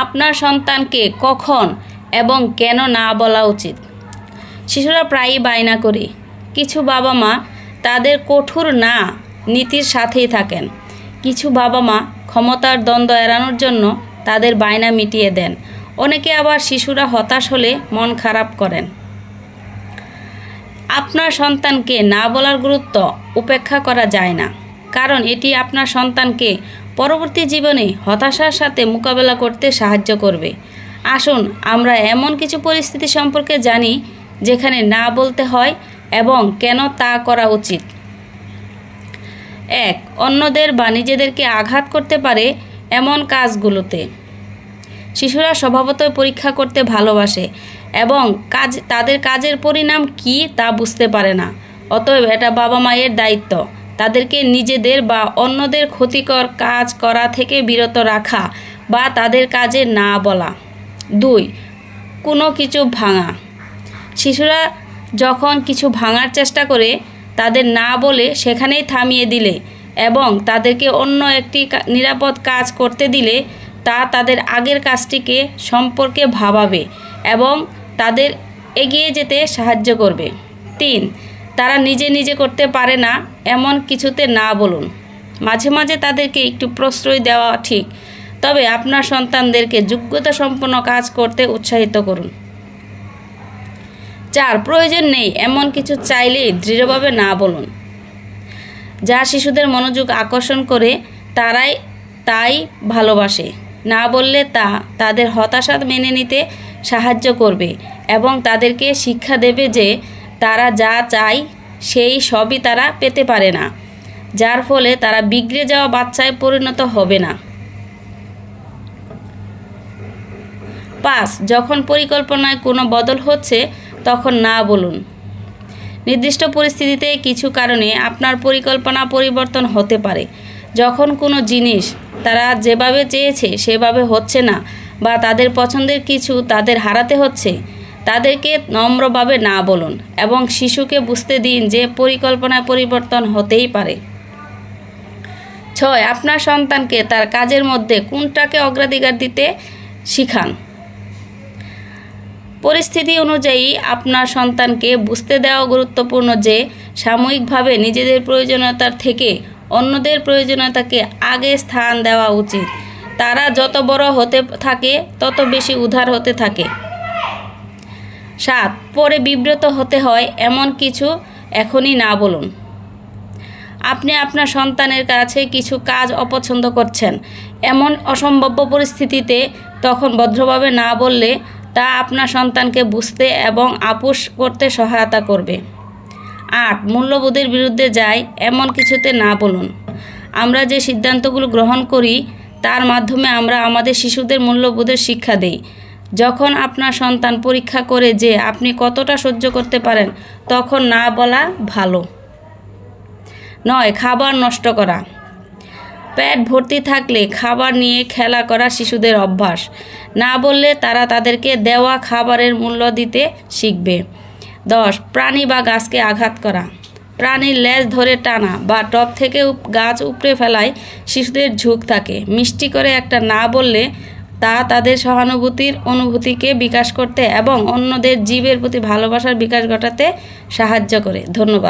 আপনার সন্তানকে কখন এবং কেন না বলা উচিত? শিশুরা প্রায়ই বায়না করে। কিছু বাবা মা তাদের কঠোর না নীতির সাথেই থাকেন। কিছু বাবা মা ক্ষমতার দ্বন্দ্ব এড়ানোর জন্য তাদের বায়না মিটিয়ে দেন। অনেকে আবার শিশুরা হতাশ হলে মন খারাপ করেন। আপনার সন্তানকে না বলার গুরুত্ব উপেক্ষা করা যায় না, কারণ এটি আপনার সন্তানকে পরবর্তী জীবনে হতাশার সাথে মোকাবেলা করতে সাহায্য করবে। আসুন আমরা এমন কিছু পরিস্থিতি সম্পর্কে জানি যেখানে না বলতে হয় এবং কেন তা করা উচিত। 1. অন্যদের বা নিজেদেরকে আঘাত করতে পারে এমন কাজগুলোতে। শিশুরা স্বভাবতই পরীক্ষা করতে ভালোবাসে এবং তাদের কাজের পরিণাম কী তা বুঝতে পারে না। অতএব এটা বাবা মায়ের দায়িত্ব তাদেরকে নিজেদের বা অন্যদের ক্ষতিকর কাজ করা থেকে বিরত রাখা বা তাদের কাজে না বলা। 2. কোনো কিছু ভাঙা। শিশুরা যখন কিছু ভাঙার চেষ্টা করে তাদের না বলে সেখানেই থামিয়ে দিলে এবং তাদেরকে অন্য একটি নিরাপদ কাজ করতে দিলে তা তাদের আগের কাজটিকে সম্পর্কে ভাবাবে এবং তাদের এগিয়ে যেতে সাহায্য করবে। 3. তারা নিজে নিজে করতে পারে না এমন কিছুতে না বলুন। মাঝে মাঝে তাদেরকে একটু প্রশ্রয় দেওয়া ঠিক, তবে আপনার সন্তানদেরকে যোগ্যতা সম্পন্ন কাজ করতে উৎসাহিত করুন। 4. প্রয়োজন নেই এমন কিছু চাইলেই দৃঢ়ভাবে না বলুন। যা শিশুদের মনোযোগ আকর্ষণ করে তারাই তাই ভালোবাসে। না বললে তা তাদের হতাশা মেনে নিতে সাহায্য করবে এবং তাদেরকে শিক্ষা দেবে যে তারা যা চায় সেই সবই তারা পেতে পারে না, যার ফলে তারা বিগড়ে যাওয়া বাচ্চায় পরিণত হবে না। 5. যখন পরিকল্পনায় কোনো বদল হচ্ছে তখন না বলুন। নির্দিষ্ট পরিস্থিতিতে কিছু কারণে আপনার পরিকল্পনা পরিবর্তন হতে পারে। যখন কোনো জিনিস তারা যেভাবে চেয়েছে সেভাবে হচ্ছে না বা তাদের পছন্দের কিছু তাদের হারাতে হচ্ছে, তাদেরকে নম্রভাবে না বলুন এবং শিশুকে বুঝতে দিন যে পরিকল্পনায় পরিবর্তন হতেই পারে। 6. আপনার সন্তানকে তার কাজের মধ্যে কোনটাকে অগ্রাধিকার দিতে শিখান। পরিস্থিতি অনুযায়ী আপনার সন্তানকে বুঝতে দেওয়া গুরুত্বপূর্ণ যে সাময়িকভাবে নিজেদের প্রয়োজনীয়তার থেকে অন্যদের প্রয়োজনীয়তাকে আগে স্থান দেওয়া উচিত। তারা যত বড় হতে থাকে তত বেশি উদার হতে থাকে। 7. পরে বিব্রত হতে হয় এমন কিছু এখনই না বলুন। আপনি আপনার সন্তানের কাছে কিছু কাজ অপছন্দ করছেন এমন অসম্ভাব্য পরিস্থিতিতে তখন ভদ্রভাবে না বললে তা আপনার সন্তানকে বুঝতে এবং আপোষ করতে সহায়তা করবে। 8. মূল্যবোধের বিরুদ্ধে যায় এমন কিছুতে না বলুন। আমরা যে সিদ্ধান্তগুলো গ্রহণ করি তার মাধ্যমে আমরা আমাদের শিশুদের মূল্যবোধের শিক্ষা দেই। যখন আপনার সন্তান পরীক্ষা করে যে আপনি কতটা সহ্য করতে পারেন তখন না বলা ভালো। 9. খাবার নষ্ট করা। পেট ভর্তি থাকলে খাবার নিয়ে খেলা করা শিশুদের অভ্যাস। না বললে তারা তাদেরকে দেওয়া খাবারের মূল্য দিতে শিখবে। 10. প্রাণী বা গাছকে আঘাত করা। প্রাণীর লেজ ধরে টানা বা টব থেকে গাছ উপড়ে ফেলায় শিশুদের ঝোঁক থাকে। মিষ্টি করে একটা না বললে তা তাদের সহানুভূতির অনুভূতিকে বিকাশ করতে এবং অন্যদের জীবের প্রতি ভালোবাসার বিকাশ ঘটাতে সাহায্য করে। ধন্যবাদ।